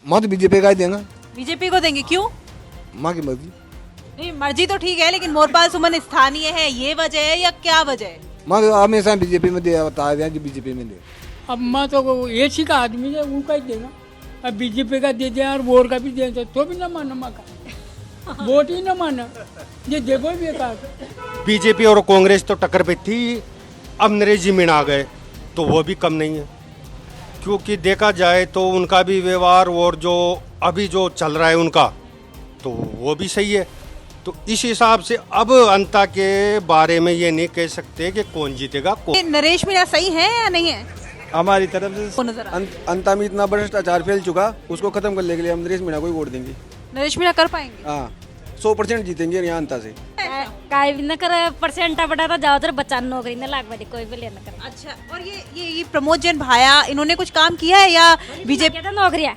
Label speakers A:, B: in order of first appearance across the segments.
A: मत बीजेपी का ही देंगे।
B: बीजेपी को देंगे, क्यों?
A: माँ की मर्जी।
B: नहीं, मर्जी तो ठीक है, लेकिन मोरपाल सुमन स्थानीय है, ये वजह है या क्या वजह है?
A: माँ तो हमेशा बीजेपी में दे, बता दें कि बीजेपी में दे।
C: अब मैं तो एसी का आदमी है, उनका ही देगा। अब बीजेपी का दे दिया और वोट का भी दे दिया तो भी ना माना माँ का वोट ही ना माना, ये देखो बेकार।
D: बीजेपी और कांग्रेस तो टक्कर पे थी, अब नरेश जी मीणा आ गए तो वो भी कम नहीं है, क्योंकि देखा जाए तो उनका भी व्यवहार और जो अभी जो चल रहा है उनका तो वो भी सही है। तो इस हिसाब से अब अंता के बारे में ये नहीं कह सकते कि कौन जीतेगा कौन।
B: ये नरेश मीणा सही है या नहीं है?
A: हमारी तरफ से
B: वो नजर आ-
A: अंता में इतना भ्रष्टाचार फैल चुका, उसको खत्म करने के लिए हम नरेश मीणा को ही वोट देंगे।
B: नरेश मीणा कर पाएंगे?
A: हाँ, 100% जीतेंगे यहाँ अंता से।
E: काय भी न कर परसेंट बढ़ा जाओ तो बच्चा नौकरी न लाग बड़ी कोई भी लेना कर।
B: अच्छा, और ये प्रमोद जैन भाया, इन्होंने कुछ काम किया है या बीजेपी?
E: क्या नौकरियाँ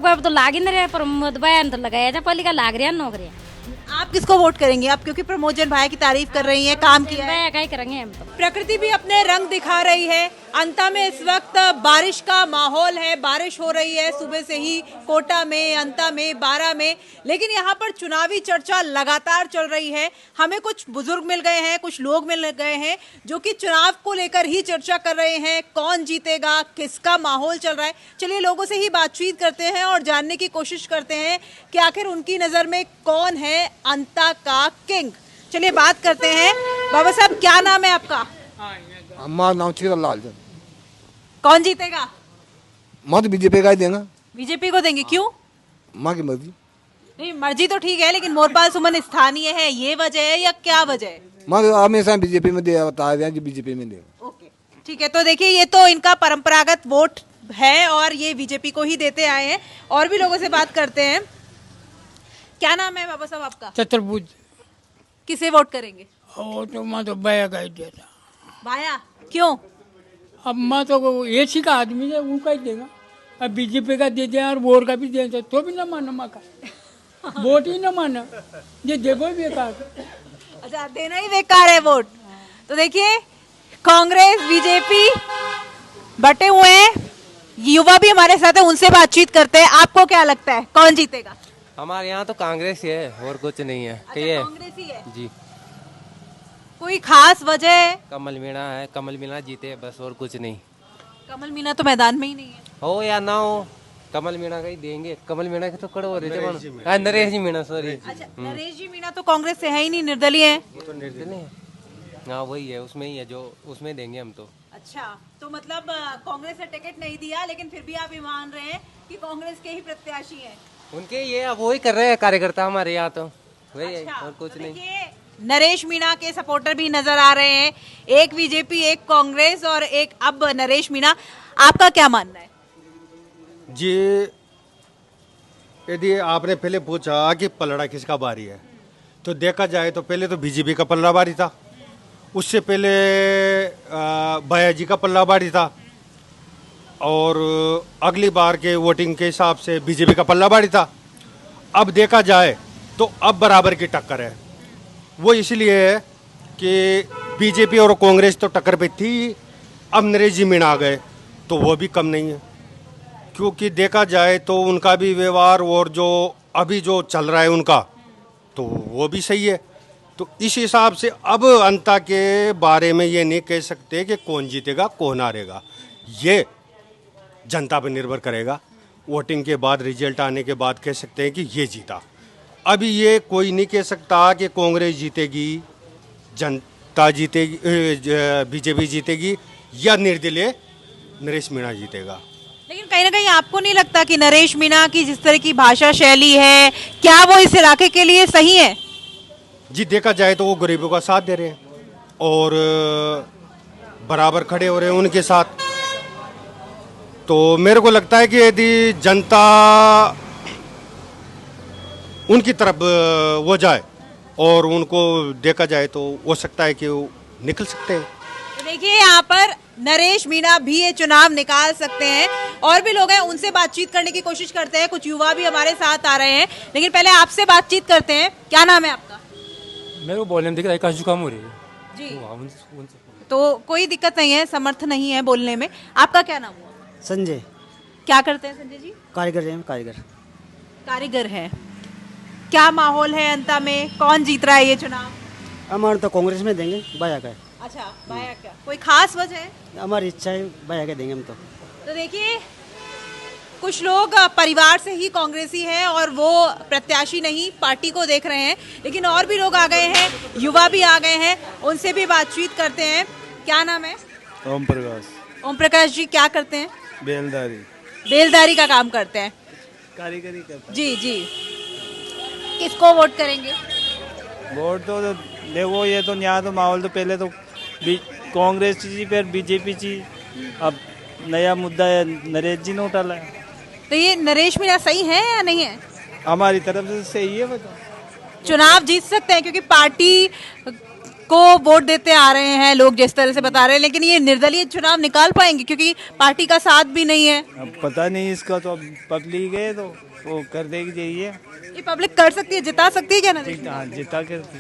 E: अब तो लाग ही नहीं रहे, प्रमोद बयान तो लगाया जा पहले का लाग रहा नौकरियाँ।
B: आप किसको वोट करेंगे? आप क्योंकि प्रमोद जैन भाया की तारीफ कर रही हैं, काम किया है।
E: बया का ही करेंगे हम तो।
B: प्रकृति भी अपने रंग दिखा रही है। अंता में इस वक्त बारिश का माहौल है, बारिश हो रही है सुबह से ही कोटा में, अंता में, बारा में, लेकिन यहाँ पर चुनावी चर्चा लगातार चल रही है। हमें कुछ बुजुर्ग मिल गए हैं, कुछ लोग मिल गए हैं जो कि चुनाव को लेकर ही चर्चा कर रहे हैं, कौन जीतेगा, किसका माहौल चल रहा है। चलिए लोगों से ही बातचीत करते हैं और जानने की कोशिश करते हैं कि आखिर उनकी नजर में कौन है अंता का किंग। चलिए बात करते हैं। बाबा साहब, क्या नाम है आपका?
A: हमारा नाम छीरन लाल जन।
B: कौन जीतेगा?
A: मत बीजेपी का ही देंगे।
B: बीजेपी को देंगे, क्यों?
A: माँ की मर्जी।
B: नहीं, मर्जी तो ठीक है, लेकिन मोरपाल सुमन स्थानीय है, ये वजह है या क्या वजह है?
A: माँ तो हमेशा बीजेपी में दे, बता दें कि बीजेपी में दे।
B: ओके, ठीक है। तो देखिए, ये तो इनका परंपरागत वोट है और ये बीजेपी को ही देते आए हैं। और भी लोगों से बात करते हैं। क्या नाम है बाबा साहब आपका?
C: चतुर्भुज।
B: किसे वोट करेंगे?
C: और तो मैं तो बया का ही देता।
B: भाया, क्यों?
C: अब मैं तो एसी का आदमी है, उनका ही देगा। अब बीजेपी का दे दिया और वोट का भी दे दिया तो भी ना माना माँ का वोट ही ना माना, ये देखो बेकार।
B: अच्छा, देना ही बेकार है वोट। तो देखिए, कांग्रेस बीजेपी बटे हुए हैं। युवा भी हमारे साथ है, उनसे बातचीत करते हैं। आपको क्या लगता है कौन जीतेगा?
F: हमारे यहाँ तो कांग्रेस ही है और कुछ नहीं है।
B: अच्छा,
F: ये
B: कांग्रेस ही है।
F: जी,
B: कोई खास वजह है?
F: कमल मीणा है, कमल मीणा जीते बस और कुछ नहीं।
B: कमल मीणा तो मैदान में ही नहीं है।
F: हो या ना हो, कमल मीणा का ही देंगे। कमल मीणा के तो खड़े हो रहे थे, नरेश जी मीणा, सॉरी।
B: अच्छा, नरेश जी मीणा तो कांग्रेस से है ही नहीं, निर्दलीय है।
F: वो तो निर्दलीय है। हाँ वही है, उसमें ही है जो उसमें देंगे हम तो।
B: अच्छा, तो मतलब कांग्रेस ने टिकट नहीं दिया, लेकिन फिर भी आप ये मान रहे हैं कि कांग्रेस के ही प्रत्याशी हैं।
F: उनके ये अब वही कर रहे हैं कार्यकर्ता हमारे यहाँ तो वही है
B: अच्छा,
F: और कुछ
B: तो
F: नहीं।
B: देखिए, नरेश मीणा के सपोर्टर भी नजर आ रहे हैं, एक बीजेपी, एक कांग्रेस और एक अब नरेश मीणा। आपका क्या मानना है?
D: जी, यदि आपने पहले पूछा कि पलड़ा किसका बारी है, तो देखा जाए तो पहले तो बीजेपी का पलड़ा बारी था, उससे पहले भैया जी का पल्ला बारी था, और अगली बार के वोटिंग के हिसाब से बीजेपी का पल्ला बारी था। अब देखा जाए तो अब बराबर की टक्कर है। वो इसलिए है कि बीजेपी और कांग्रेस तो टक्कर पे थी, अब नरेश जी मीणा आ गए तो वो भी कम नहीं है, क्योंकि देखा जाए तो उनका भी व्यवहार और जो अभी जो चल रहा है उनका तो वो भी सही है। तो इस हिसाब से अब अंता के बारे में ये नहीं कह सकते कि कौन जीतेगा कौन हारेगा, ये जनता पर निर्भर करेगा। वोटिंग के बाद, रिजल्ट आने के बाद कह सकते हैं कि ये जीता। अभी ये कोई नहीं कह सकता कि कांग्रेस जीतेगी, जनता जीतेगी, बीजेपी जीतेगी या निर्दलीय नरेश मीणा जीतेगा।
B: लेकिन कहीं ना कहीं आपको नहीं लगता कि नरेश मीणा की जिस तरह की भाषा शैली है, क्या वो इस इलाके के लिए सही है?
D: जी, देखा जाए तो वो गरीबों का साथ दे रहे हैं और बराबर खड़े हो रहे हैं उनके साथ। तो मेरे को लगता है कि यदि जनता उनकी तरफ वो जाए और उनको देखा जाए तो हो सकता है कि वो निकल सकते हैं।
B: तो देखिए, यहाँ पर नरेश मीणा भी ये चुनाव निकाल सकते हैं। और भी लोग हैं, उनसे बातचीत करने की कोशिश करते हैं। कुछ युवा भी हमारे साथ आ रहे हैं, लेकिन पहले आपसे बातचीत करते हैं। क्या नाम है आपका?
G: मेरे को बोलने में दिख रहा है, जुकाम हो रही है
B: जी। तो कोई दिक्कत नहीं है, समर्थ नहीं है बोलने में। आपका क्या नाम हुआ?
H: संजय।
B: क्या करते हैं संजय जी?
H: कारीगर हैं, कारीगर।
B: कारीगर है। क्या माहौल है अंता में, कौन जीत रहा है ये चुनाव?
H: हमारे तो कांग्रेस में देंगे, बाया का है।
B: अच्छा, भाया क्या कोई खास वजह है?
H: हमारी इच्छा है, बाया का देंगे हम तो।
B: तो देखिए, कुछ लोग परिवार से ही कांग्रेसी हैं और वो प्रत्याशी नहीं पार्टी को देख रहे हैं, लेकिन और भी लोग आ गए हैं, युवा भी आ गए हैं, उनसे भी बातचीत करते हैं। क्या नाम है?
A: ओम प्रकाश।
B: ओम प्रकाश जी क्या करते हैं?
A: बेलदारी।
B: बेलदारी का काम करते हैं।
A: कारीगरी करते
B: जी जी। किसको वोट करेंगे?
I: वोट तो देखो, ये तो यहाँ तो माहौल तो पहले तो कांग्रेस जी, फिर बीजेपी जी, अब नया मुद्दा है नरेश जी ने उठाला है।
B: तो ये नरेश मीणा सही है या नहीं है?
I: हमारी तरफ से सही है, बताओ।
B: चुनाव जीत सकते हैं क्योंकि पार्टी को वोट देते आ रहे हैं लोग जिस तरह से बता रहे हैं, लेकिन ये निर्दलीय चुनाव निकाल पाएंगे क्योंकि पार्टी का साथ भी नहीं है।
I: अब पता नहीं इसका, तो अब पब्लिक है तो वो कर देगी चाहिए।
B: ये पब्लिक कर सकती है, जिता सकती है क्या नरेश?
I: हाँ, जिता करती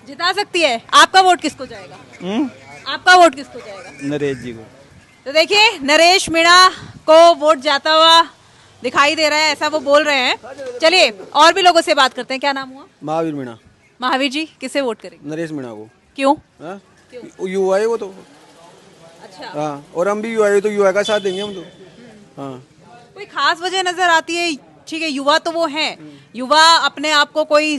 B: जिता सकती है। आपका वोट किसको जाएगा? आपका वोट किसको जाएगा?
I: नरेश जी को।
B: तो देखिए, नरेश मीणा को वोट जाता हुआ दिखाई दे रहा है, ऐसा वो बोल रहे हैं। चलिए और भी लोगों से बात करते हैं। क्या नाम हुआ?
A: महावीर मीणा।
B: महावीर जी किसे वोट करेंगे?
A: नरेश मीणा को।
B: क्यों?
A: हाँ? युवा है वो तो।
B: अच्छा।
A: हाँ, और हम भी युवा है तो युवा का साथ देंगे हम तो। हाँ।
B: कोई खास वजह नजर आती है? ठीक है, युवा तो वो हैं, युवा अपने आप को कोई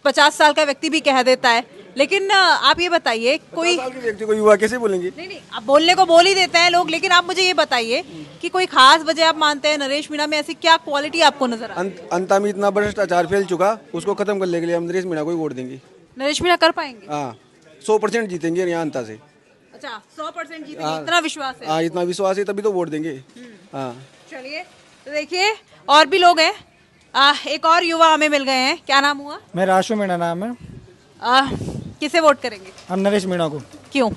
B: 50 साल का व्यक्ति भी कह देता है, लेकिन आप ये बताइए कोई
A: 50 साल के व्यक्ति को युवा कैसे बोलेंगे?
B: नहीं नहीं, अब बोलने को बोल ही देते हैं लोग, लेकिन आप मुझे ये बताइए कि कोई खास वजह आप मानते हैं नरेश मीणा में, ऐसी क्या क्वालिटी आपको नजर आती है?
A: अंता में इतना भ्रष्टाचार फैल चुका, उसको खत्म करने के लिए हम नरेश मीणा को ही वोट देंगे।
B: नरेश मीणा कर पाएंगे?
A: हाँ, 100% जीतेंगे यहाँ अंता से।
B: अच्छा, 100% जीतेंगे, इतना विश्वास है?
A: हाँ, इतना विश्वास है तभी तो वोट देंगे। हाँ।
B: चलिए, तो देखिए और भी लोग हैं। एक और युवा हमें मिल गए हैं। क्या नाम हुआ?
J: मेरा आशु मीणा नाम है।
B: किसे वोट करेंगे?
J: हम नरेश मीणा को।
B: क्यों?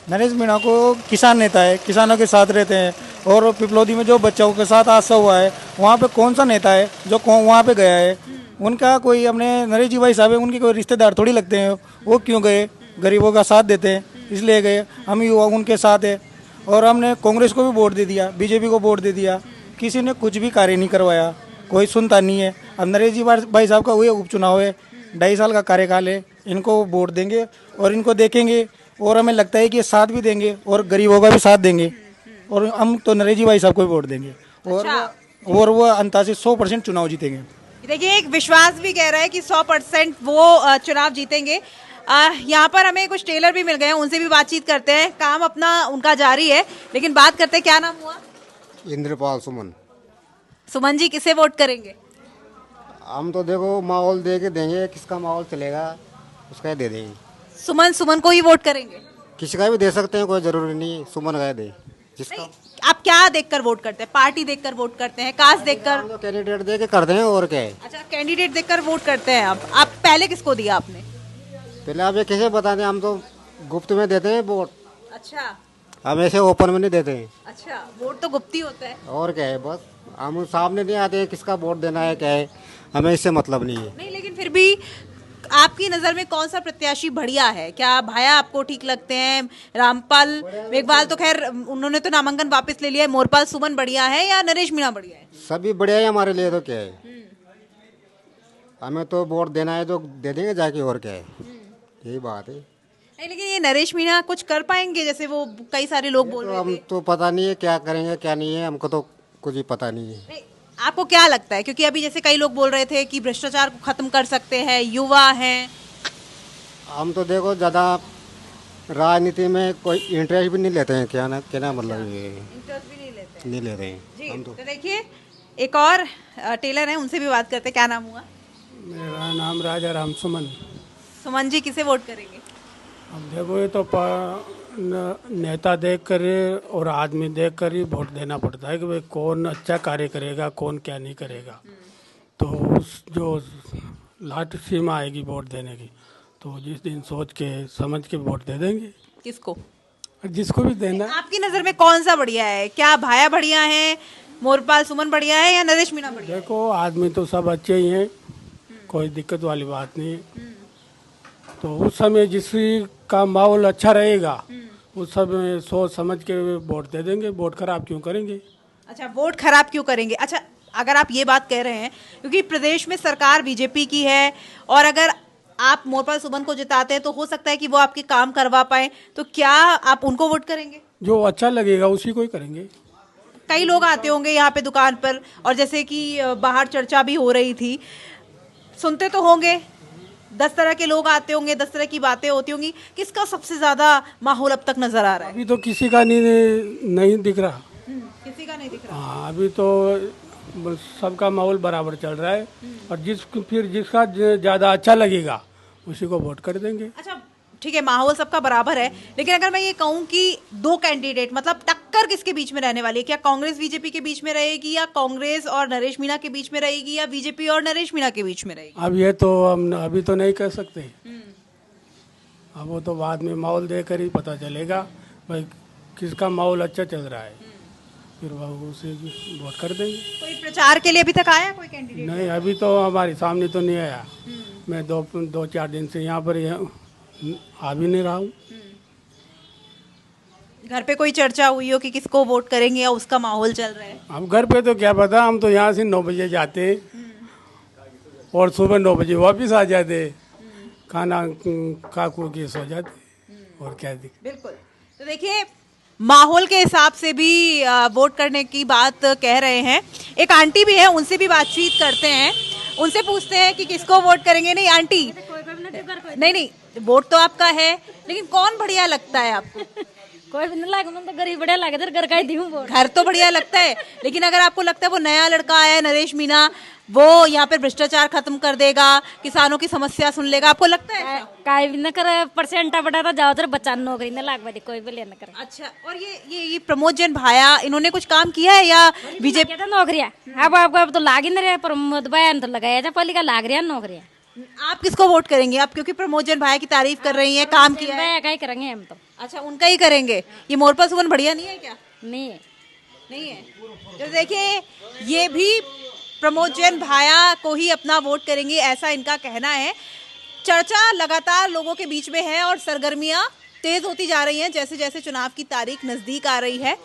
J: नरेश मीणा को किसान नेता है, किसानों के साथ रहते हैं, और पिपलौदी में जो बच्चों के साथ हादसा हुआ है वहाँ पे कौन सा नेता है जो वहाँ पे गया है? उनका कोई, अपने नरेश जी भाई साहब है, उनके कोई रिश्तेदार थोड़ी लगते हैं, वो क्यों गए? गरीबों का साथ देते हैं इसलिए गए। हम युवा उनके साथ है, और हमने कांग्रेस को भी वोट दे दिया, बीजेपी को वोट दे दिया, किसी ने कुछ भी कार्य नहीं करवाया, कोई सुनता नहीं है। अब नरेश जी भाई साहब का वही उपचुनाव है, 2.5 साल का कार्यकाल है, इनको वोट देंगे और इनको देखेंगे, और हमें लगता है कि ये साथ भी देंगे और गरीबों का भी साथ देंगे, और हम तो नरेश जी भाई साहब को भी वोट देंगे। और वो अंता से 100% चुनाव जीतेंगे।
B: देखिए, एक विश्वास भी कह रहा है कि 100% वो चुनाव जीतेंगे। यहाँ पर हमें कुछ टेलर भी मिल गए हैं, उनसे भी बातचीत करते हैं। काम अपना उनका जारी है, लेकिन बात करते हैं। क्या नाम हुआ?
K: इंद्रपाल सुमन।
B: सुमन जी किसे वोट करेंगे?
K: हम तो देखो माहौल दे के देंगे, किसका माहौल चलेगा उसका ही दे देंगे।
B: सुमन को ही वोट करेंगे?
K: किसी का भी दे सकते हैं, कोई जरूरी नहीं सुमन का दे जिसका।
B: आप क्या देखकर वोट करते हैं? पार्टी देखकर वोट करते हैं, कास्ट देखकर?
K: तो कैंडिडेट दे के करते हैं, और क्या है।
B: अच्छा, कैंडिडेट देखकर वोट करते हैं आप पहले किसको दिया आपने?
K: पहले आप ये कैसे बता दें, हम तो गुप्त में देते हैं वोट।
B: अच्छा,
K: हम ऐसे ओपन में नहीं देते हैं।
B: अच्छा, वोट तो गुप्त ही होता है।
K: और क्या है, बस हम सामने नहीं आते हैं किसका वोट देना है, क्या है, हमें इससे मतलब नहीं है।
B: नहीं, लेकिन फिर भी आपकी नजर में कौन सा प्रत्याशी बढ़िया है? क्या भाया आपको ठीक लगते हैं? रामपाल मेघवाल तो खैर उन्होंने तो नामांकन वापस ले लिया है। मोरपाल सुमन बढ़िया है या नरेश मीणा बढ़िया है?
K: सभी बढ़िया है हमारे लिए, तो क्या है, हमें तो वोट देना है तो दे देंगे जाके, और क्या है, यही बात है।
B: नहीं, लेकिन ये नरेश मीणा कुछ कर पाएंगे? जैसे वो कई सारे लोग बोल रहे थे।
K: हम तो पता नहीं है क्या करेंगे क्या नहीं है, हमको तो कुछ भी पता नहीं है।
B: नहीं, आपको क्या लगता है? क्योंकि अभी जैसे कई लोग बोल रहे थे कि भ्रष्टाचार को खत्म कर सकते हैं, युवा हैं।
K: हम तो देखो ज़्यादा राजनीति में कोई इंटरेस्ट भी नहीं लेते हैं, क्या ना मतलब ये
B: इंटरेस्ट भी
K: नहीं लेते हैं
B: जी।
K: हम
B: तो देखिए, एक और टेलर हैं, उनसे भी बात करते हैं। क्या नाम हुआ?
C: मेरा नाम राजा राम सुमन।
B: सुमन जी किसे वोट करेंगे?
C: अब देखो, ये तो नेता देख कर और आदमी देख कर ही वोट देना पड़ता है कि भाई कौन अच्छा कार्य करेगा, कौन क्या नहीं करेगा। तो उस जो लास्ट सीमा आएगी वोट देने की, तो जिस दिन सोच के समझ के वोट दे देंगे।
B: किसको?
C: जिसको भी देना।
B: आपकी नज़र में कौन सा बढ़िया है? क्या भाया बढ़िया है, मोरपाल सुमन बढ़िया है, या नरेश मीणा बढ़िया है?
C: देखो, आदमी तो सब अच्छे ही हैं, कोई दिक्कत वाली बात नहीं है। तो उस समय जिसकी का माहौल अच्छा रहेगा, उस समय सोच समझ के वोट दे देंगे। वोट खराब क्यों करेंगे?
B: अच्छा, वोट खराब क्यों करेंगे? अच्छा, अगर आप ये बात कह रहे हैं क्योंकि प्रदेश में सरकार बीजेपी की है और अगर आप मोरपाल सुमन को जिताते हैं तो हो सकता है कि वो आपके काम करवा पाए, तो क्या आप उनको वोट करेंगे?
C: जो अच्छा लगेगा उसी को ही करेंगे।
B: कई लोग आते होंगे यहाँ पे दुकान पर और जैसे कि बाहर चर्चा भी हो रही थी, सुनते तो होंगे, 10 तरह के लोग आते होंगे, 10 तरह की बातें होती होंगी, किसका सबसे ज्यादा माहौल अब तक नजर आ रहा है?
C: अभी तो किसी का नहीं दिख रहा।
B: किसी का नहीं दिख रहा।
C: हाँ, अभी तो बस सबका माहौल बराबर चल रहा है और जिसका ज़्यादा अच्छा लगेगा उसी को वोट कर देंगे।
B: अच्छा, ठीक है, माहौल सबका बराबर है, लेकिन अगर मैं ये कहूँ कि 2 कैंडिडेट मतलब टक्कर किसके बीच में रहने वाली है? क्या कांग्रेस बीजेपी के बीच में रहेगी या कांग्रेस और नरेश मीणा के बीच में रहेगी या बीजेपी और नरेश मीणा के बीच में रहेगी?
C: अब ये तो हम अभी तो नहीं कह सकते। अब वो तो बाद में माहौल देखकर ही पता चलेगा भाई किसका माहौल अच्छा चल रहा है, फिर वो उसे वोट कर देंगे।
B: कोई प्रचार के लिए अभी तक आया कोई कैंडिडेट?
C: नहीं, अभी तो हमारे सामने तो नहीं आया। मैं 2-4 दिन से यहाँ पर आ भी नहीं रहा हूँ।
B: घर पे कोई चर्चा हुई हो कि किसको वोट करेंगे या उसका माहौल चल रहा है?
C: हम घर पे तो क्या पता, हम तो यहाँ से 9 बजे जाते और सुबह 9 बजे वापस आ जाते, खाना खा के सो जाते और क्या दिक्कत।
B: बिल्कुल, तो देखिए माहौल के हिसाब से भी वोट करने की बात कह रहे हैं। एक आंटी भी है, उनसे भी बातचीत करते हैं, उनसे पूछते हैं कि किसको वोट करेंगे। नहीं आंटी, नहीं, वोट तो आपका है, लेकिन कौन बढ़िया लगता है आपको?
E: कोई भी नहीं लगे, मैं तो गरीब बढ़िया लगे तो घर का ही दी हूँ वोट।
B: घर तो बढ़िया लगता है, लेकिन अगर आपको लगता है वो नया लड़का आया है नरेश मीणा, वो यहाँ पे भ्रष्टाचार खत्म कर देगा, किसानों की समस्या सुन लेगा, आपको लगता है?
E: काई भी न करे, परसेंटा बढ़ाता जाओ तो बच्चा नौकरी न लाग बदी कोई भी ले न करे।
B: अच्छा, और ये प्रमोद जैन भाया, इन्होंने कुछ काम किया है या बीजेपी?
E: नौकरियाँ अब तो लाग ही नहीं रहे, प्रमोद भाया ने तो लगाया था पहले का लाग रहा है नौकरियाँ।
B: आप किसको वोट करेंगे? आप क्योंकि प्रमोद जैन भाई की तारीफ कर रही हैं, काम किया है।
E: का ही करेंगे हम तो।
B: अच्छा, उनका ही करेंगे। ये मोरपाल सुमन बढ़िया नहीं है क्या?
E: नहीं है,
B: नहीं है। तो देखिए ये भी प्रमोद जैन भाया को ही अपना वोट करेंगे, ऐसा इनका कहना है। चर्चा लगातार लोगों के बीच में है और सरगर्मियां तेज होती जा रही हैं जैसे जैसे चुनाव की तारीख नजदीक आ रही है।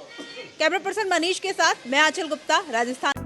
B: कैमरा पर्सन मनीष के साथ मैं आंचल गुप्ता, राजस्थान।